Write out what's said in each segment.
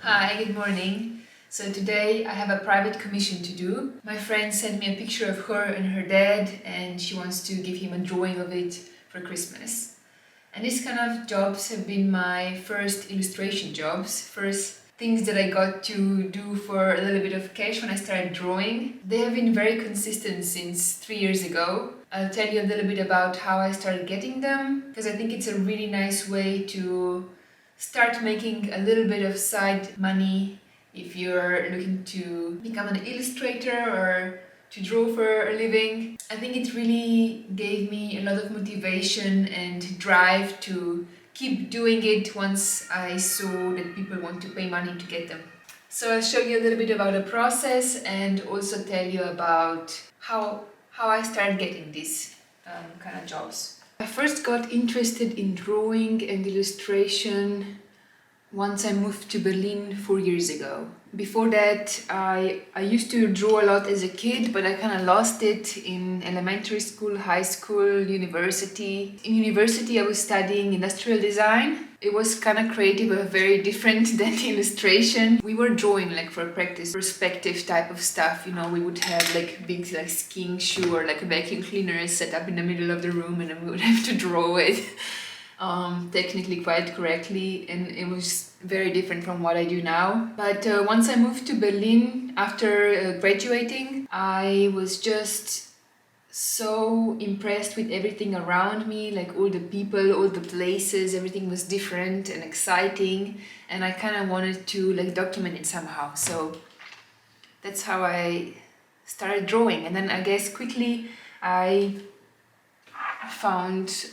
Hi, good morning. So today I have a private commission to do. My friend sent me a picture of her and her dad, and she wants to give him a drawing of it for Christmas. And these kind of jobs have been my first illustration jobs, first things that I got to do for a little bit of cash when I started drawing. They have been very consistent since 3 years ago. I'll tell you a little bit about how I started getting them, because I think it's a really nice way to start making a little bit of side money if you're looking to become an illustrator or to draw for a living. I think it really gave me a lot of motivation and drive to keep doing it once I saw that people want to pay money to get them. So I'll show you a little bit about the process and also tell you about how I started getting these kind of jobs. I first got interested in drawing and illustration once I moved to Berlin 4 years ago. Before that, I used to draw a lot as a kid, but I kind of lost it in elementary school, high school, university. In university, I was studying industrial design. It was kind of creative, but very different than illustration. We were drawing like for practice, perspective type of stuff. You know, we would have like big like skiing shoe or like a vacuum cleaner set up in the middle of the room, and then we would have to draw it. Technically quite correctly, and it was very different from what I do now. But once I moved to Berlin after graduating, I was just so impressed with everything around me, like all the people, all the places, everything was different and exciting, and I kind of wanted to like document it somehow. So that's how I started drawing, and then I guess quickly I found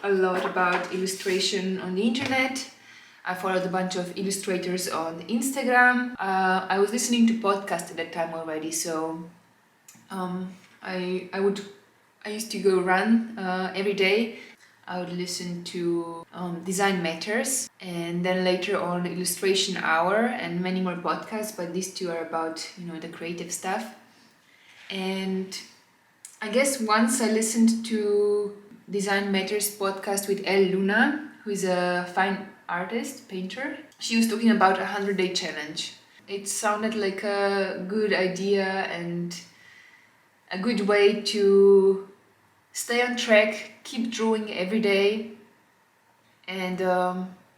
a lot about illustration on the internet. I followed a bunch of illustrators on Instagram. I was listening to podcasts at that time already, so I used to go run every day. I would listen to Design Matters, and then later on Illustration Hour and many more podcasts, but these two are about, you know, the creative stuff. And I guess once I listened to Design Matters podcast with El Luna, who is a fine artist, painter. She was talking about 100-day challenge. It sounded like a good idea and a good way to stay on track, keep drawing every day, and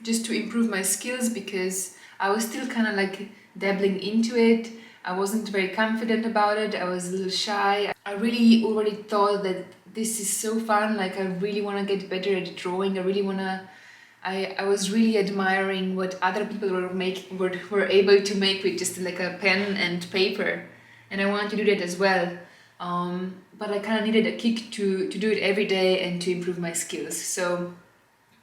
just to improve my skills, because I was still kind of like dabbling into it. I wasn't very confident about it. I was a little shy. I really already thought that this is so fun, like I really want to get better at drawing. I was really admiring what other people were able to make with just like a pen and paper, and I wanted to do that as well. But I kind of needed a kick to do it every day and to improve my skills. So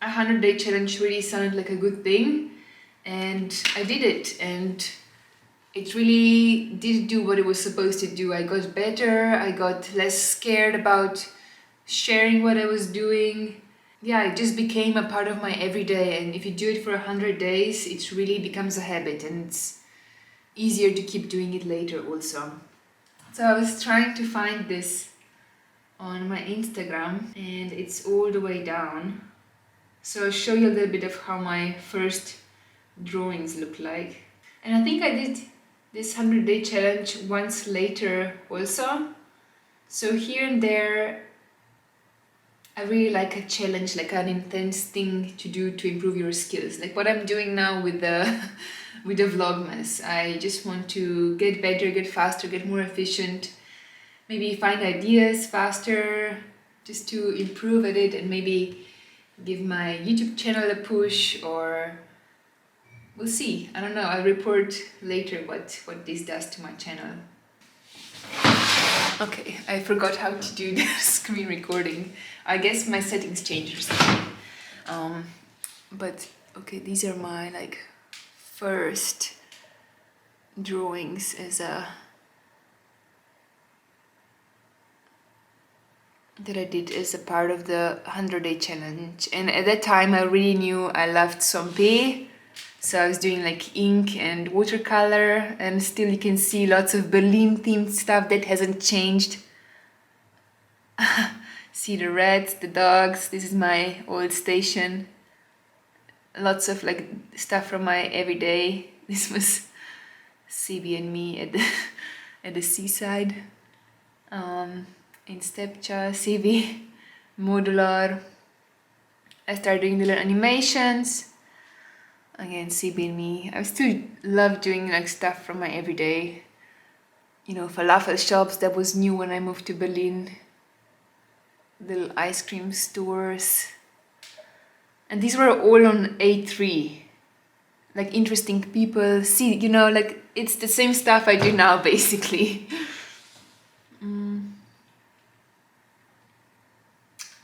100-day challenge really sounded like a good thing, and I did it, and it really did do what it was supposed to do. I got better, I got less scared about sharing what I was doing. Yeah, it just became a part of my everyday, and if you do it for 100 days, it really becomes a habit, and it's easier to keep doing it later also. So I was trying to find this on my Instagram, and it's all the way down. So I'll show you a little bit of how my first drawings look like. And I think I did this 100-day challenge once later also. So here and there, I really like a challenge, like an intense thing to do to improve your skills. Like what I'm doing now with the with the Vlogmas. I just want to get better, get faster, get more efficient. Maybe find ideas faster, just to improve at it, and maybe give my YouTube channel a push, or we'll see. I don't know. I'll report later what this does to my channel. Okay, I forgot how to do the screen recording. I guess my settings changed or something. But okay, these are my like first drawings as a that I did as a part of the 100-day challenge. And at that time I really knew I loved Zombie. So I was doing like ink and watercolor, and still you can see lots of Berlin themed stuff that hasn't changed. See the rats, the dogs, this is my old station. lots of like stuff from my everyday. This was CB and me at the at the seaside. In Stepcha, CB, modular. I started doing little animations. Again, CB and me. I still love doing like stuff from my everyday. You know, falafel shops. That was new when I moved to Berlin. Little ice cream stores. And these were all on A3. Like interesting people. See, you know, like it's the same stuff I do now basically.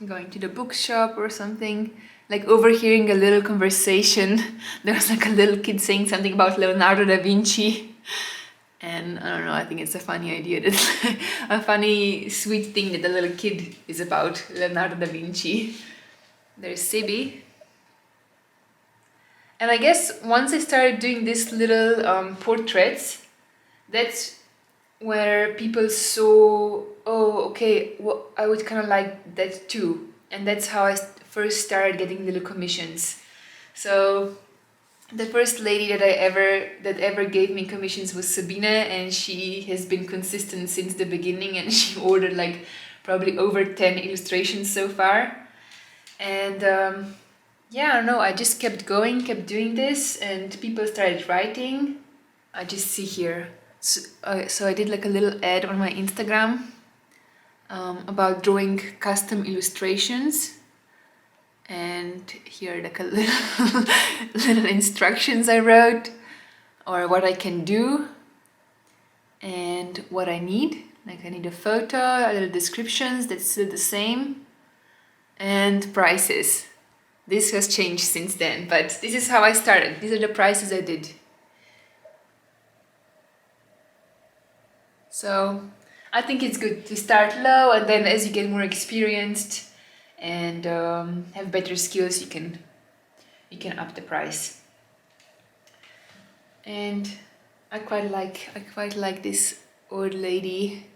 Going to the bookshop or something, like overhearing a little conversation. There was like a little kid saying something about Leonardo da Vinci. And I don't know, I think it's a funny idea, that a funny, sweet thing that the little kid is about Leonardo da Vinci. There's Sibi. And I guess once I started doing these little portraits, that's where people saw, oh, okay, well, I would kind of like that too. And that's how I first started getting little commissions. So the first lady that ever gave me commissions was Sabine, and she has been consistent since the beginning, and she ordered like probably over 10 illustrations so far. And yeah, I don't know, I just kept going, kept doing this, and people started writing. I just see here. So I did like a little ad on my Instagram about drawing custom illustrations, and here are like a little, little instructions I wrote, or what I can do and what I need. Like I need a photo, a little descriptions, that's still the same, and prices. This has changed since then, but this is how I started. These are the prices I did. So I think it's good to start low, and then as you get more experienced and have better skills, you can up the price. And I quite like this old lady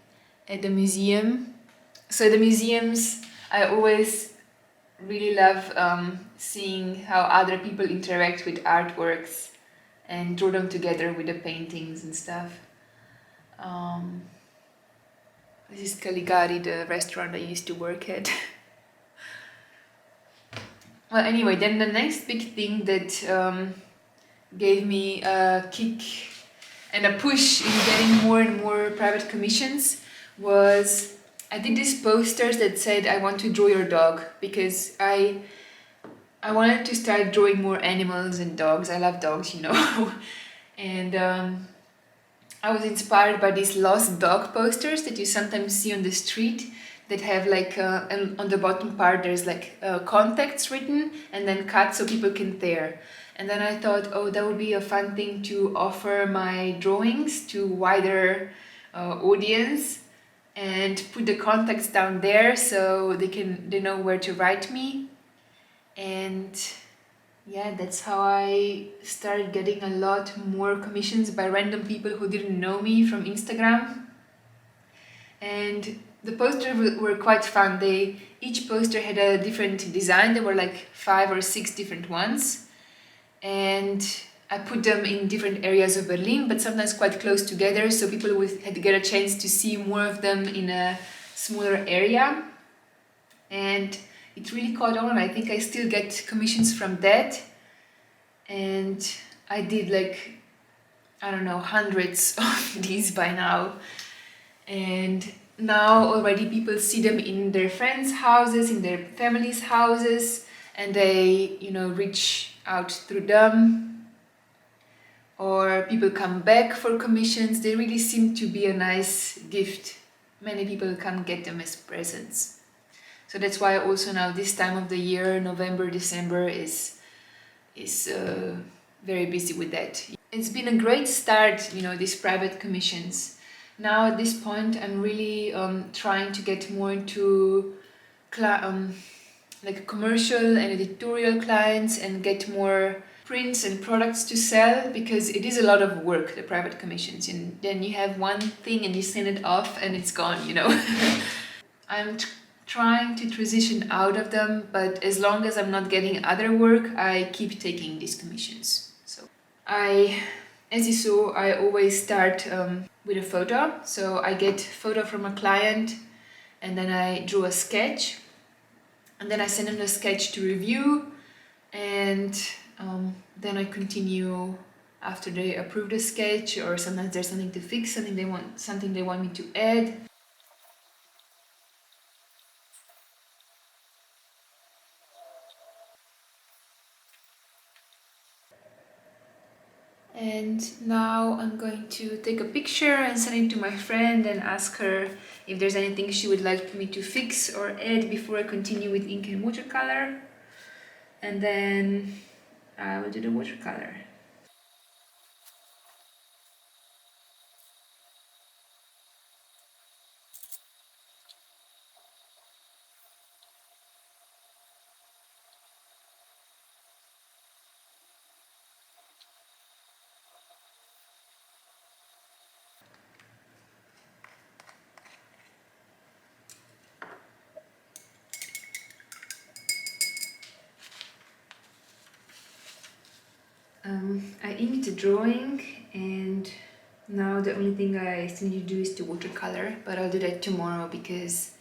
at the museum. So the museums, I always really love seeing how other people interact with artworks and draw them together with the paintings and stuff. This is Caligari, the restaurant I used to work at. Well, anyway, then the next big thing that gave me a kick and a push in getting more and more private commissions was I did these posters that said I want to draw your dog, because I wanted to start drawing more animals and dogs. I love dogs, you know. And I was inspired by these lost dog posters that you sometimes see on the street that have like, and on the bottom part there's like contacts written and then cut so people can tear. And then I thought, oh, that would be a fun thing to offer my drawings to wider audience, and put the contacts down there so they know where to write me. And yeah, that's how I started getting a lot more commissions by random people who didn't know me from Instagram. And the posters were quite fun. Each poster had a different design. There were like 5 or 6 different ones. And I put them in different areas of Berlin, but sometimes quite close together, so people had to get a chance to see more of them in a smaller area. And it really caught on. I think I still get commissions from that. And I did like, I don't know, hundreds of these by now. And now already people see them in their friends' houses, in their families' houses, and they, you know, reach out through them. Or people come back for commissions. They really seem to be a nice gift. Many people come get them as presents. So that's why also now this time of the year, November, December, is very busy with that. It's been a great start, you know, these private commissions. Now at this point I'm really trying to get more into like commercial and editorial clients, and get more prints and products to sell, because it is a lot of work, the private commissions, and then you have one thing and you send it off and it's gone, you know. I'm trying to transition out of them, but as long as I'm not getting other work, I keep taking these commissions. So as you saw, I always start with a photo. So I get photo from a client and then I draw a sketch and then I send them the sketch to review, and then I continue after they approve the sketch, or sometimes there's something to fix, something they want me to add. And now I'm going to take a picture and send it to my friend and ask her if there's anything she would like me to fix or add before I continue with ink and watercolor. And then I will do the watercolor. I inked the drawing, and now the only thing I still need to do is to watercolor, but I'll do that tomorrow because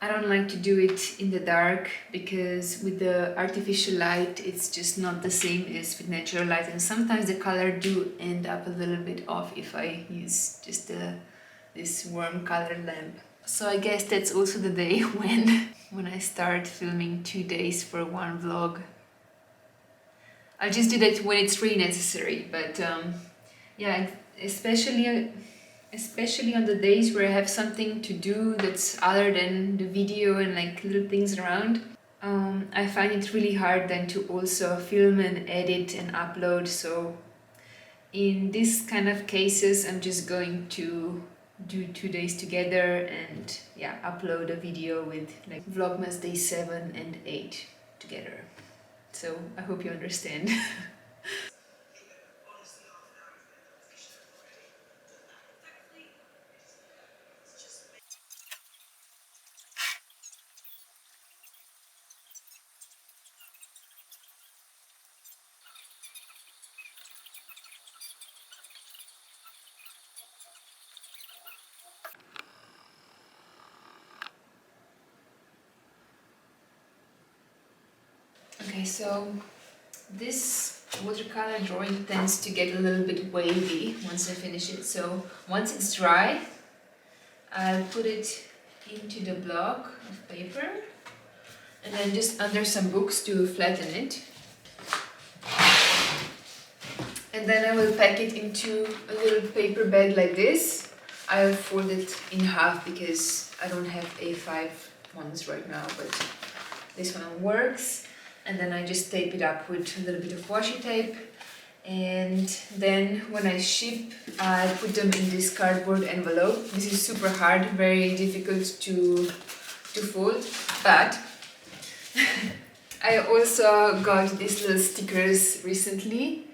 I don't like to do it in the dark, because with the artificial light it's just not the same as with natural light, and sometimes the color do end up a little bit off if I use just this warm color lamp. So I guess that's also the day when I start filming 2 days for one vlog. I just do that when it's really necessary, but yeah, especially on the days where I have something to do that's other than the video and like little things around, I find it really hard then to also film and edit and upload. So in this kind of cases, I'm just going to do 2 days together and yeah, upload a video with like Vlogmas day 7 and 8 together. So I hope you understand. Okay, so this watercolor drawing tends to get a little bit wavy once I finish it. So once it's dry, I'll put it into the block of paper and then just under some books to flatten it. And then I will pack it into a little paper bag like this. I'll fold it in half because I don't have A5 ones right now, but this one works. And then I just tape it up with a little bit of washi tape, and then when I ship, I put them in this cardboard envelope. This is super hard, very difficult to fold, but I also got these little stickers recently.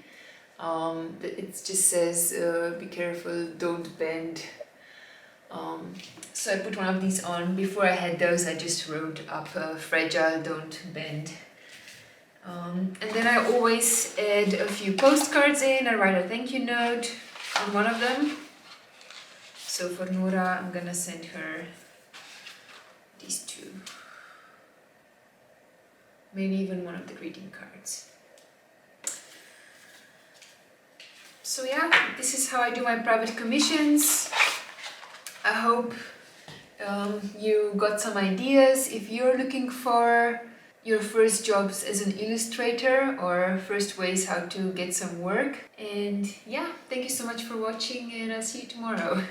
It just says be careful, don't bend. So I put one of these on. Before I had those, I just wrote up fragile, don't bend. And then I always add a few postcards in. I write a thank you note on one of them. So for Nora, I'm gonna send her these two. Maybe even one of the greeting cards. So yeah, this is how I do my private commissions. I hope you got some ideas if you're looking for your first jobs as an illustrator or first ways how to get some work. And yeah, thank you so much for watching, and I'll see you tomorrow.